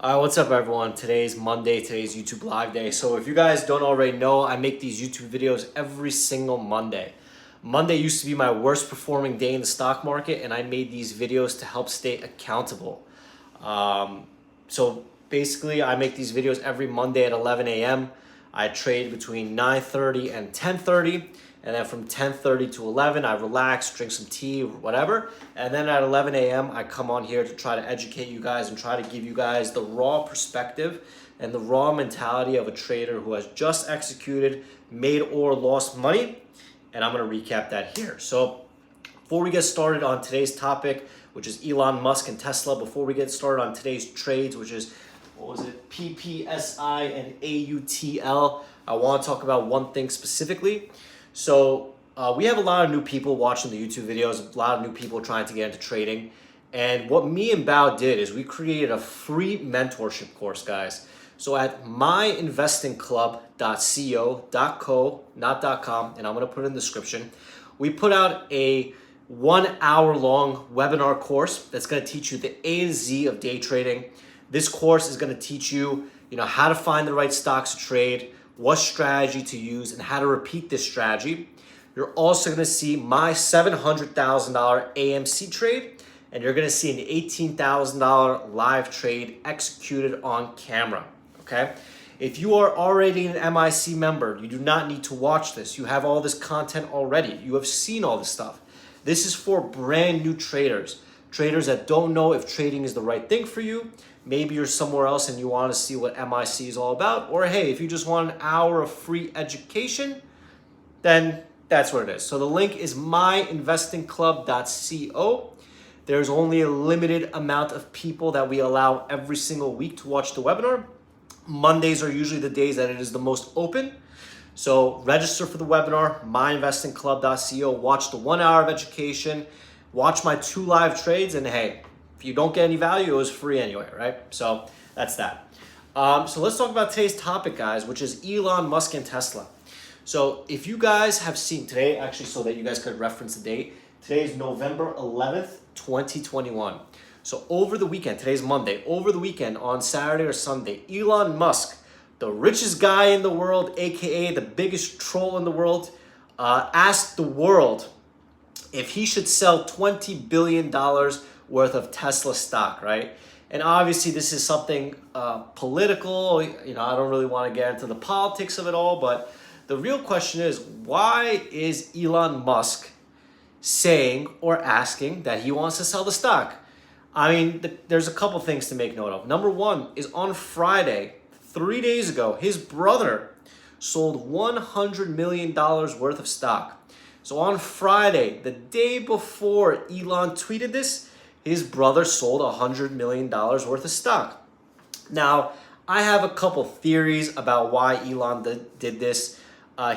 What's up everyone? Today's Monday, today's YouTube live day. So if you guys don't already know, I make these YouTube videos every single Monday. Monday used to be my worst performing day in the stock market, and I made these videos to help stay accountable. So basically I make these videos every Monday at 11 a.m. I trade between 9:30 and 10:30. And then from 10:30 to 11, I relax, drink some tea, whatever. And then at 11 a.m., I come on here to try to educate you guys and try to give you guys the raw perspective and the raw mentality of a trader who has just executed, made or lost money. And I'm going to recap that here. So before we get started on today's topic, which is Elon Musk and Tesla, before we get started on today's trades, which is, Ppsi and AUTL, I want to talk about one thing specifically. So we have a lot of new people watching the YouTube videos, a lot of new people trying to get into trading. And what me and Bao did is we created a free mentorship course, guys. So at myinvestingclub.co, not .com, and I'm going to put it in the description, we put out a 1 hour long webinar course that's going to teach you the A to Z of day trading. This course is going to teach you, how to find the right stocks to trade, what strategy to use, and how to repeat this strategy. You're also going to see my $700,000 AMC trade, and you're going to see an $18,000 live trade executed on camera, okay? If you are already an MIC member, you do not need to watch this. You have all this content already. You have seen all this stuff. This is for brand new traders, traders that don't know if trading is the right thing for you. Maybe you're somewhere else and you want to see what MIC is all about. Or hey, if you just want an hour of free education, then that's what it is. So the link is myinvestingclub.co. There's only a limited amount of people that we allow every single week to watch the webinar. Mondays are usually the days that it is the most open. So register for the webinar, myinvestingclub.co. Watch the 1 hour of education. Watch my 2 live trades, and hey, if you don't get any value, it was free anyway, right? So that's that. So let's talk about today's topic, guys, which is Elon Musk and Tesla. So if you guys have seen today, actually, so that you guys could reference the date, today is November 11th, 2021. So over the weekend, today's Monday, over the weekend on Saturday or Sunday, Elon Musk, the richest guy in the world, AKA the biggest troll in the world, asked the world if he should sell $20 billion worth of Tesla stock, right? And obviously this is something political. I don't really want to get into the politics of it all, but the real question is, why is Elon Musk saying or asking that he wants to sell the stock? I mean, there's a couple things to make note of. Number one is on Friday, 3 days ago, his brother sold $100 million worth of stock. So on Friday, the day before Elon tweeted this, his brother sold $100 million worth of stock. Now, I have a couple theories about why Elon did this.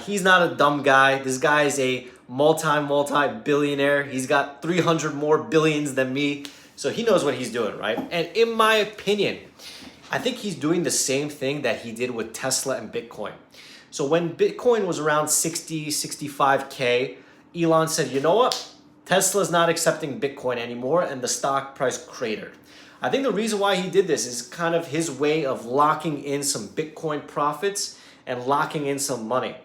He's not a dumb guy. This guy is a multi-billionaire. He's got 300 more billions than me. So he knows what he's doing, right? And in my opinion, I think he's doing the same thing that he did with Tesla and Bitcoin. So when Bitcoin was around 60, 65K, Elon said, you know what? Tesla's not accepting Bitcoin anymore, and the stock price cratered. I think the reason why he did this is kind of his way of locking in some Bitcoin profits and locking in some money.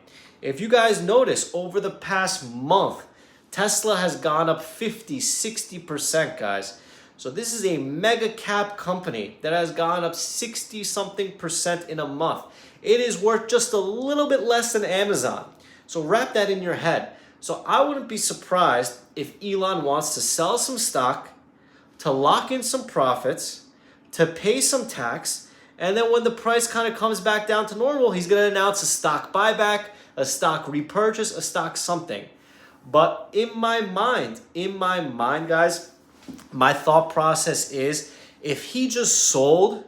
If you guys notice, over the past month, Tesla has gone up 50, 60%, guys. So this is a mega cap company that has gone up 60 something percent in a month. It is worth just a little bit less than Amazon. So wrap that in your head. So I wouldn't be surprised if Elon wants to sell some stock, to lock in some profits, to pay some tax, and then when the price kind of comes back down to normal, he's going to announce a stock buyback, a stock repurchase, a stock something. But in my mind, guys, my thought process is if he just sold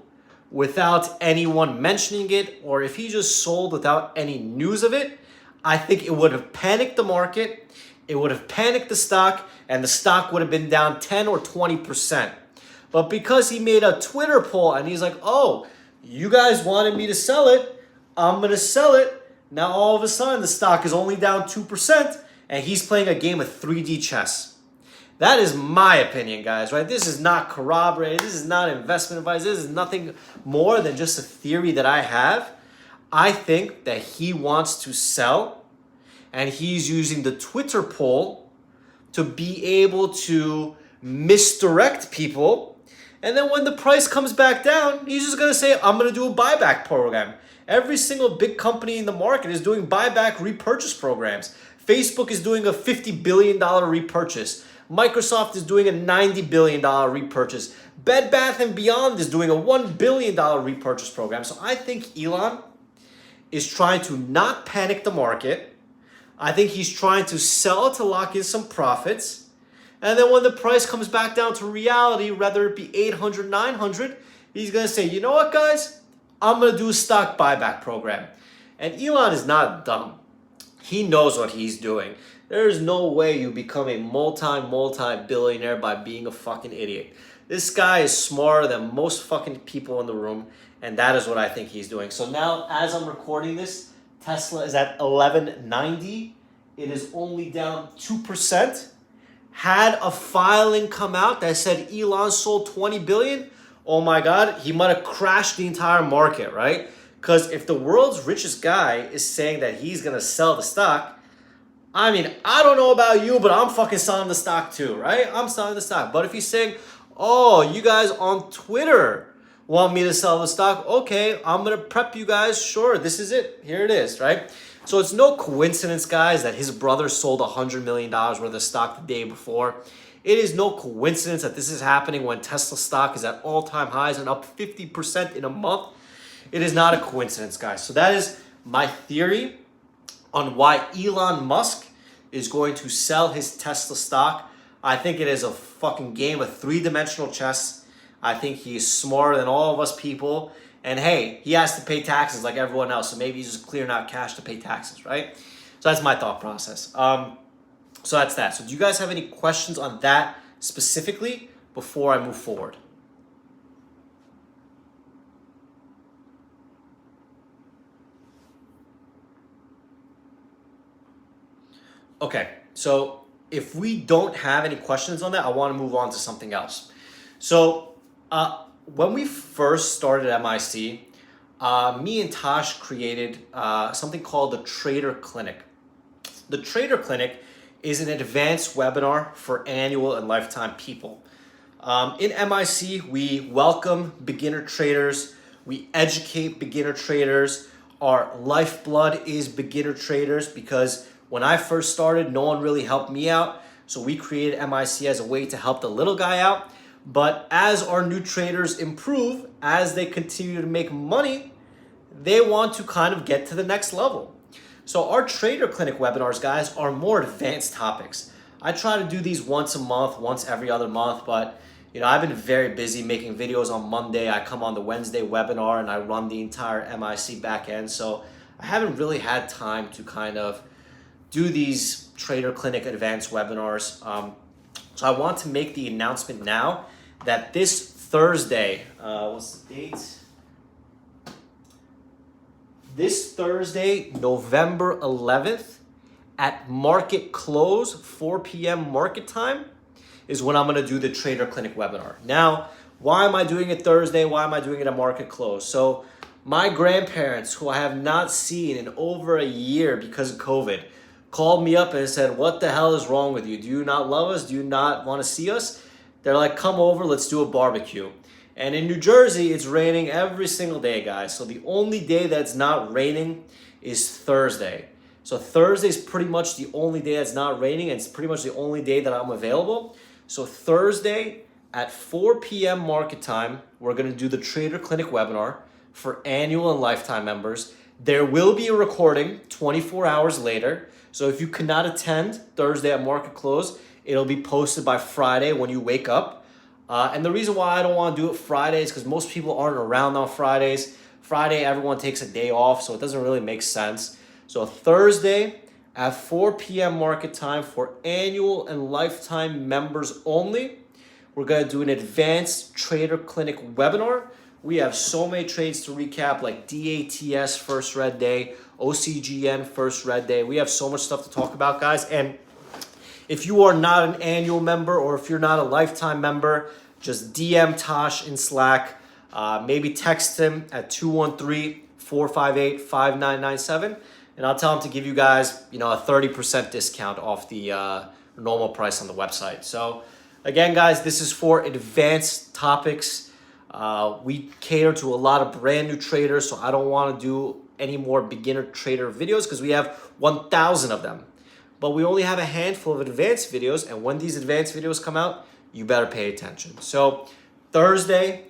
without anyone mentioning it, or if he just sold without any news of it, I think it would have panicked the market, it would have panicked the stock, and the stock would have been down 10 or 20%. But because he made a Twitter poll and he's like, oh, you guys wanted me to sell it, I'm going to sell it. Now all of a sudden the stock is only down 2%, and he's playing a game of 3D chess. That is my opinion, guys, right? This is not corroborated. This is not investment advice. This is nothing more than just a theory that I have. I think that he wants to sell, and he's using the Twitter poll to be able to misdirect people. And then when the price comes back down, he's just going to say, I'm going to do a buyback program. Every single big company in the market is doing buyback repurchase programs. Facebook is doing a $50 billion repurchase. Microsoft is doing a $90 billion repurchase. Bed Bath & Beyond is doing a $1 billion repurchase program. So I think Elon is trying to not panic the market. I think he's trying to sell to lock in some profits. And then when the price comes back down to reality, whether it be 800, 900, he's going to say, you know what, guys? I'm going to do a stock buyback program. And Elon is not dumb. He knows what he's doing. There's no way you become a multi-billionaire by being a fucking idiot. This guy is smarter than most fucking people in the room, and that is what I think he's doing. So now, as I'm recording this, Tesla is at 1190. It is only down 2%. Had a filing come out that said Elon sold 20 billion, oh my God, he might have crashed the entire market, right? Because if the world's richest guy is saying that he's going to sell the stock, I mean, I don't know about you, but I'm fucking selling the stock too, right? I'm selling the stock. But if he's saying, oh, you guys on Twitter want me to sell the stock, okay, I'm going to prep you guys. Sure, this is it. Here it is, right? So it's no coincidence, guys, that his brother sold $100 million worth of stock the day before. It is no coincidence that this is happening when Tesla stock is at all-time highs and up 50% in a month. It is not a coincidence, guys. So that is my theory on why Elon Musk is going to sell his Tesla stock. I think it is a fucking game of three-dimensional chess. I think he is smarter than all of us people. And hey, he has to pay taxes like everyone else. So maybe he's just clearing out cash to pay taxes, right? So that's my thought process. So that's that. So do you guys have any questions on that specifically before I move forward? Okay, so if we don't have any questions on that, I want to move on to something else. So when we first started MIC, me and Tosh created something called the Trader Clinic. The Trader Clinic is an advanced webinar for annual and lifetime people. In MIC, we welcome beginner traders. We educate beginner traders. Our lifeblood is beginner traders because when I first started, no one really helped me out. So we created MIC as a way to help the little guy out. But as our new traders improve, as they continue to make money, they want to kind of get to the next level. So our Trader Clinic webinars, guys, are more advanced topics. I try to do these once a month, once every other month, but I've been very busy making videos on Monday. I come on the Wednesday webinar and I run the entire MIC backend. So I haven't really had time to kind of do these Trader Clinic advanced webinars. So I want to make the announcement now that this Thursday, what's the date? This Thursday, November 11th, at market close, 4 p.m. market time, is when I'm going to do the Trader Clinic webinar. Now, why am I doing it Thursday? Why am I doing it at market close? So my grandparents, who I have not seen in over a year because of COVID, called me up and said, what the hell is wrong with you? Do you not love us? Do you not want to see us? They're like, come over, let's do a barbecue. And in New Jersey, it's raining every single day, guys. So the only day that's not raining is Thursday. So Thursday is pretty much the only day that's not raining, and it's pretty much the only day that I'm available. So Thursday at 4 p.m. market time, we're going to do the Trader Clinic webinar for annual and lifetime members. There will be a recording 24 hours later. So if you cannot attend Thursday at market close, it'll be posted by Friday when you wake up. And the reason why I don't want to do it Friday is because most people aren't around on Fridays. Friday, everyone takes a day off, so it doesn't really make sense. So Thursday at 4 p.m. market time for annual and lifetime members only, we're going to do an advanced Trader Clinic webinar. We have so many trades to recap, like DATS first red day, OCGN first red day. We have so much stuff to talk about, guys. And If you are not an annual member or if you're not a lifetime member, just DM Tosh in Slack. Maybe text him at 213-458-5997. And I'll tell him to give you guys, a 30% discount off the normal price on the website. So again, guys, this is for advanced topics. We cater to a lot of brand new traders, so I don't want to do any more beginner trader videos because we have 1,000 of them. But we only have a handful of advanced videos, and when these advanced videos come out, you better pay attention. So Thursday,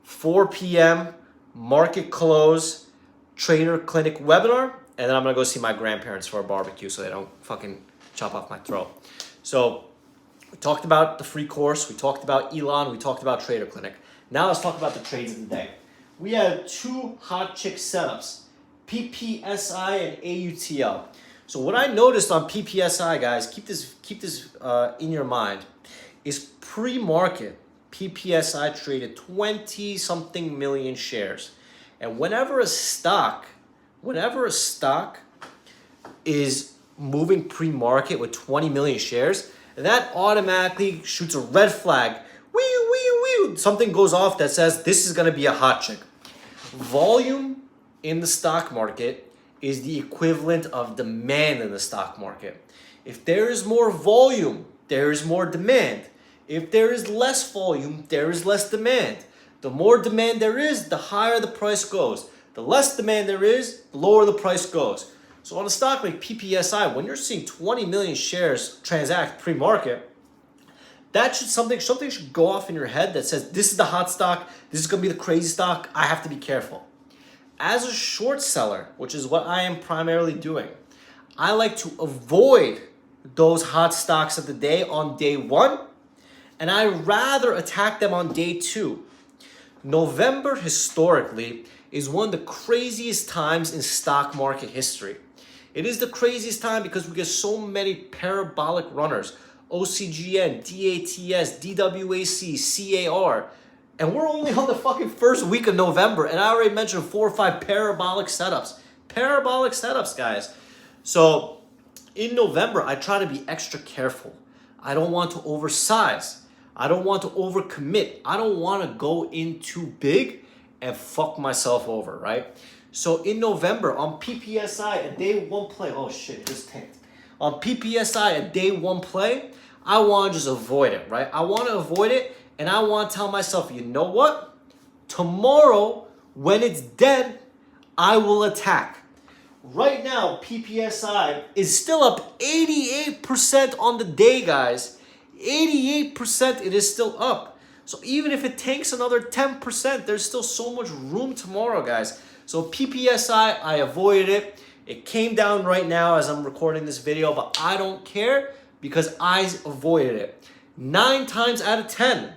4 p.m., market close, trader clinic webinar, and then I'm going to go see my grandparents for a barbecue so they don't fucking chop off my throat. So we talked about the free course, we talked about Elon, we talked about trader clinic. Now let's talk about the trades of the day. We had two hot chick setups, Ppsi and AUTL. So what I noticed on Ppsi, guys, keep this in your mind, is pre-market, Ppsi traded 20-something million shares. And whenever a stock is moving pre-market with 20 million shares, that automatically shoots a red flag. Something goes off that says this is going to be a hot chick. Volume in the stock market is the equivalent of demand in the stock market. If there is more volume, there is more demand. If there is less volume, there is less demand. The more demand there is, the higher the price goes. The less demand there is, the lower the price goes. So on a stock like Ppsi, when you're seeing 20 million shares transact pre-market, that should something should go off in your head that says this is the hot stock, this is going to be the crazy stock, I have to be careful. As a short seller, which is what I am primarily doing, I like to avoid those hot stocks of the day on day one, and I rather attack them on day two. November historically is one of the craziest times in stock market history. It is the craziest time because we get so many parabolic runners, OCGN, DATS, DWAC, CAR, and we're only on the fucking first week of November, and I already mentioned 4 or 5 parabolic setups. Parabolic setups, guys. So in November, I try to be extra careful. I don't want to oversize. I don't want to overcommit. I don't want to go in too big and fuck myself over, right? So in November, on Ppsi, a day one play, oh shit, it just tanked. On Ppsi, a day one play, I want to just avoid it, right? I want to avoid it, and I want to tell myself, you know what? Tomorrow, when it's dead, I will attack. Right now, Ppsi is still up 88% on the day, guys. 88% it is still up. So even if it tanks another 10%, there's still so much room tomorrow, guys. So Ppsi, I avoided it. It came down right now as I'm recording this video, but I don't care because I avoided it. 9 times out of 10,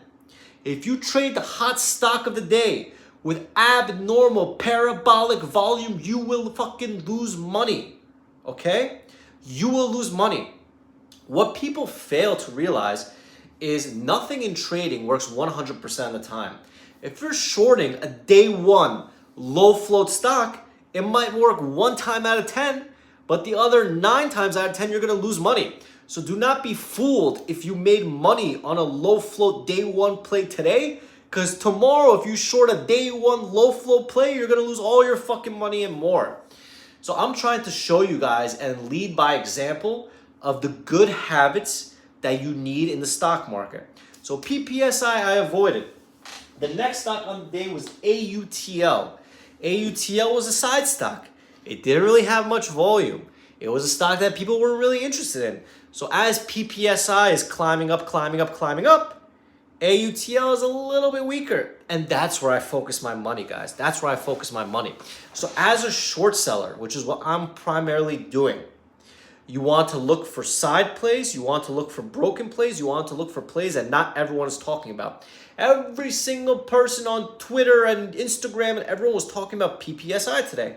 if you trade the hot stock of the day with abnormal parabolic volume, you will fucking lose money, okay? You will lose money. What people fail to realize is nothing in trading works 100% of the time. If you're shorting a day one low float stock, it might work 1 time out of 10, but the other 9 times out of 10, you're gonna lose money. So do not be fooled if you made money on a low float day one play today, because tomorrow if you short a day one low float play, you're gonna lose all your fucking money and more. So I'm trying to show you guys and lead by example of the good habits that you need in the stock market. So Ppsi I avoided. The next stock on the day was AUTL. AUTL was a side stock. It didn't really have much volume. It was a stock that people weren't really interested in. So as Ppsi is climbing up, AUTL is a little bit weaker. And that's where I focus my money, guys. That's where I focus my money. So as a short seller, which is what I'm primarily doing, you want to look for side plays, you want to look for broken plays, you want to look for plays that not everyone is talking about. Every single person on Twitter and Instagram and everyone was talking about Ppsi today.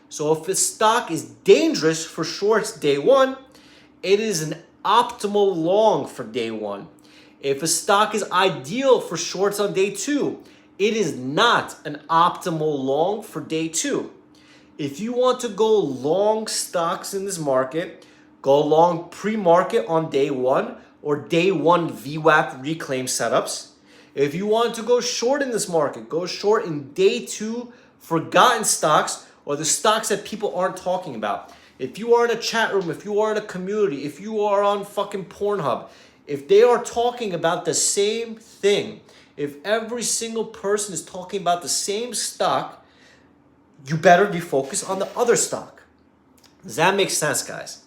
So if a stock is dangerous for shorts day one, it is an optimal long for day one. If a stock is ideal for shorts on day two, it is not an optimal long for day two. If you want to go long stocks in this market, Go long pre-market on day one or day one VWAP reclaim setups. If you want to go short in this market, go short in day two forgotten stocks or the stocks that people aren't talking about. If you are in a chat room, if you are in a community, if you are on fucking Pornhub, if they are talking about the same thing, if every single person is talking about the same stock, you better be focused on the other stock. Does that make sense, guys?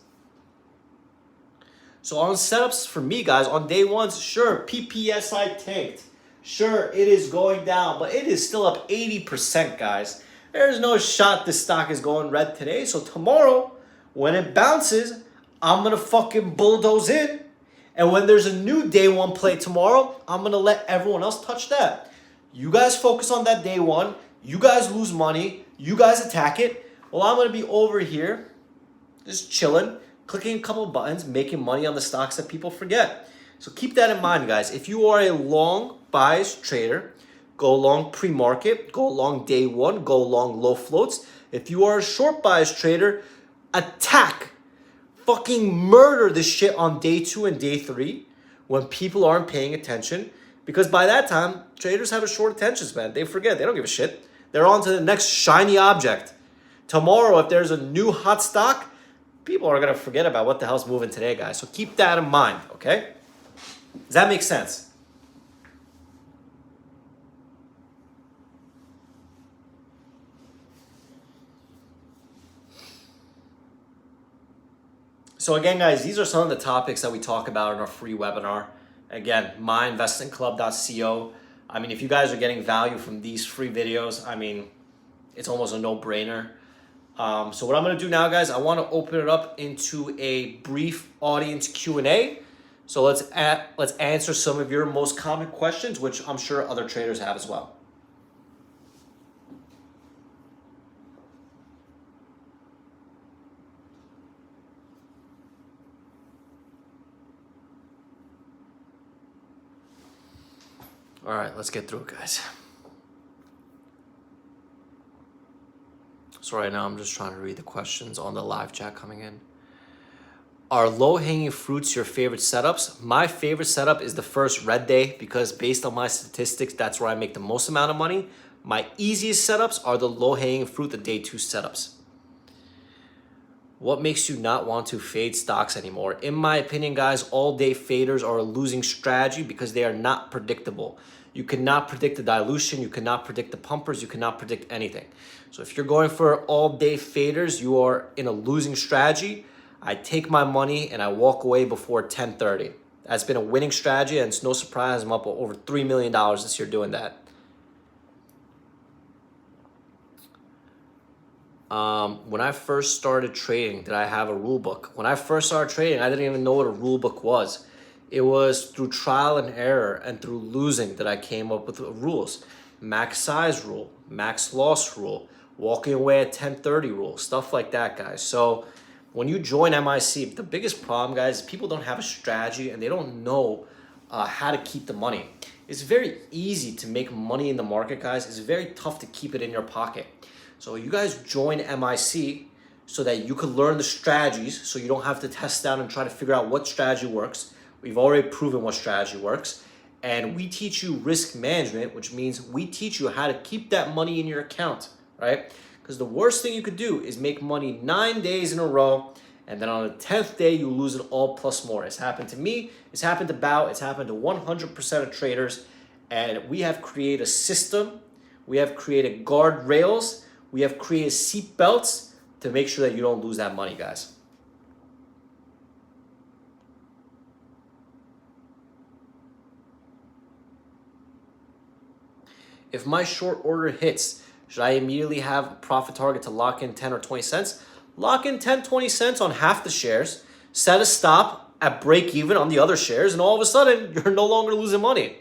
So on setups for me, guys, on day ones, sure, Ppsi tanked. Sure, it is going down, but it is still up 80%, guys. There's no shot this stock is going red today. So tomorrow, when it bounces, I'm going to fucking bulldoze in. And when there's a new day one play tomorrow, I'm going to let everyone else touch that. You guys focus on that day one. You guys lose money. You guys attack it. Well, I'm going to be over here just chilling, clicking a couple of buttons, making money on the stocks that people forget. So keep that in mind, guys. If you are a long bias trader, go long pre-market, go long day one, go long low floats. If you are a short bias trader, attack, fucking murder this shit on day two and day three when people aren't paying attention. Because by that time, traders have a short attention span. They forget. They don't give a shit. They're on to the next shiny object. Tomorrow, if there's a new hot stock, people are going to forget about what the hell's moving today, guys. So keep that in mind, okay? Does that make sense? So again, guys, these are some of the topics that we talk about in our free webinar. Again, myinvestingclub.co. I mean, if you guys are getting value from these free videos, I mean, it's almost a no-brainer. So what I'm going to do now, guys, I want to open it up into a brief audience Q&A. So let's answer some of your most common questions, which I'm sure other traders have as well. All right, let's get through it, guys. So right now I'm just trying to read the questions on the live chat coming in. Are low-hanging fruits your favorite setups? My favorite setup is the first red day because based on my statistics, that's where I make the most amount of money. My easiest setups are the low-hanging fruit, the day two setups. What makes you not want to fade stocks anymore? In my opinion, guys, all-day faders are a losing strategy because they are not predictable. You cannot predict the dilution. You cannot predict the pumpers. You cannot predict anything. So if you're going for all-day faders, you are in a losing strategy. I take my money and I walk away before 10:30. That's been a winning strategy, and it's no surprise I'm up over $3 million this year doing that. When I first started trading, did I have a rule book? When I first started trading, I didn't even know what a rule book was. It was through trial and error and through losing that I came up with the rules. Max size rule, max loss rule, walking away at 10:30 rule, stuff like that, guys. So when you join MIC, the biggest problem, guys, is people don't have a strategy and they don't know how to keep the money. It's very easy to make money in the market, guys. It's very tough to keep it in your pocket. So you guys join MIC so that you can learn the strategies so you don't have to test out and try to figure out what strategy works. We've already proven what strategy works. And we teach you risk management, which means we teach you how to keep that money in your account, right? Because the worst thing you could do is make money 9 days in a row, and then on the 10th day, you lose it all plus more. It's happened to me. It's happened to Bao. It's happened to 100% of traders. And we have created a system. We have created guardrails. We have created seat belts to make sure that you don't lose that money, guys. If my short order hits, should I immediately have a profit target to lock in 10 or 20 cents? Lock in 10, 20 cents on half the shares, set a stop at break even on the other shares, and all of a sudden, you're no longer losing money.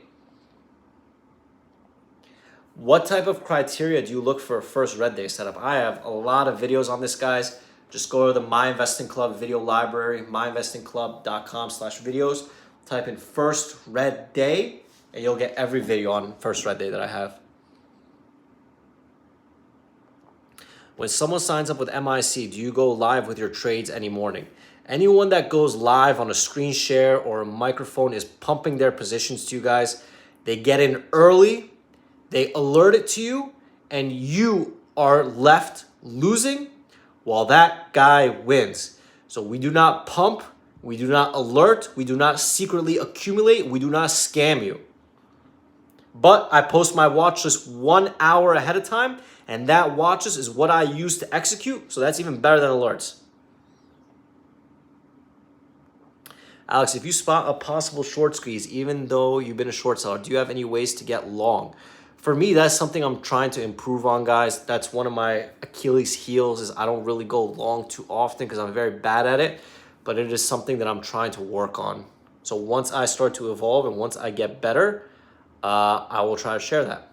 What type of criteria do you look for a first red day setup? I have a lot of videos on this, guys. Just go to the My Investing Club video library, myinvestingclub.com/videos. Type in first red day, and you'll get every video on first red day that I have. When someone signs up with MIC, do you go live with your trades any morning? Anyone that goes live on a screen share or a microphone is pumping their positions to you guys. They get in early, they alert it to you, and you are left losing while that guy wins. So we do not pump, we do not alert, we do not secretly accumulate, we do not scam you. But I post my watch list 1 hour ahead of time, and that watch list is what I use to execute, so that's even better than alerts. Alex, if you spot a possible short squeeze, even though you've been a short seller, do you have any ways to get long? For me, that's something I'm trying to improve on, guys. That's one of my Achilles heels, is I don't really go long too often because I'm very bad at it, but it is something that I'm trying to work on. So once I start to evolve and once I get better, I will try to share that.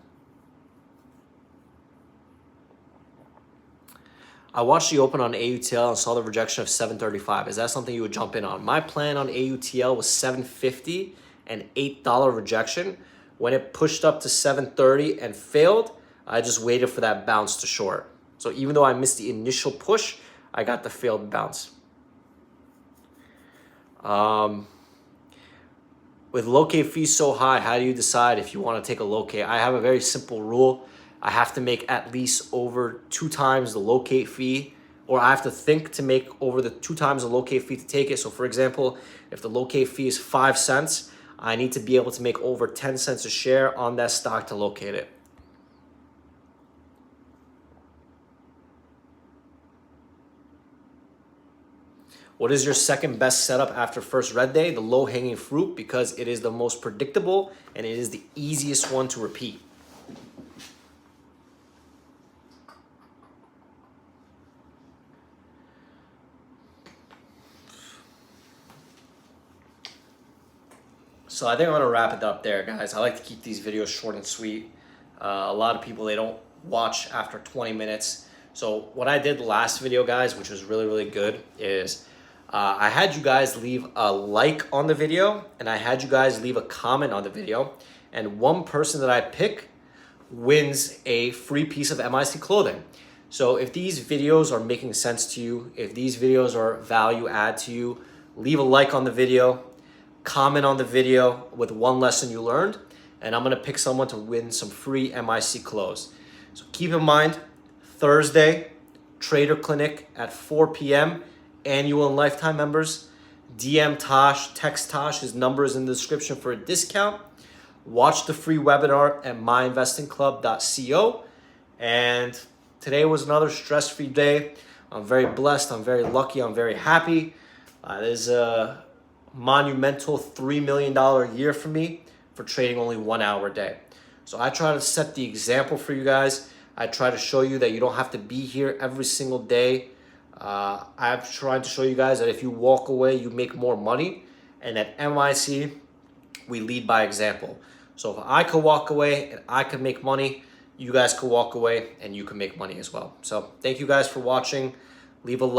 I watched the open on AUTL and saw the rejection of 735. Is that something you would jump in on? My plan on AUTL was 750 and $8 rejection. When it pushed up to 730 and failed, I just waited for that bounce to short. So even though I missed the initial push, I got the failed bounce. With locate fees so high, how do you decide if you want to take a locate? I have a very simple rule. I have to make at least over 2 times the locate fee, or I have to think to make over the 2 times the locate fee to take it. So for example, if the locate fee is 5 cents, I need to be able to make over 10 cents a share on that stock to locate it. What is your second best setup after first red day? The low hanging fruit, because it is the most predictable and it is the easiest one to repeat. So I think I'm gonna wrap it up there, guys. I like to keep these videos short and sweet. A lot of people, they don't watch after 20 minutes. So what I did last video, guys, which was really, really good, is I had you guys leave a like on the video and I had you guys leave a comment on the video. And one person that I pick wins a free piece of MIC clothing. So if these videos are making sense to you, if these videos are value add to you, leave a like on the video, comment on the video with one lesson you learned, and I'm gonna pick someone to win some free MIC clothes. So keep in mind, Thursday, Trader Clinic at 4 p.m., annual and lifetime members. DM Tosh, text Tosh, his number is in the description for a discount. Watch the free webinar at myinvestingclub.co. And today was another stress-free day. I'm very blessed, I'm very lucky, I'm very happy. There's a monumental $3 million year for me for trading only 1 hour a day. So I try to set the example for you guys. I try to show you that you don't have to be here every single day. I'm trying to show you guys that if you walk away, you make more money. And at MIC, we lead by example. So if I could walk away and I could make money, you guys could walk away and you can make money as well. So thank you guys for watching. Leave a like.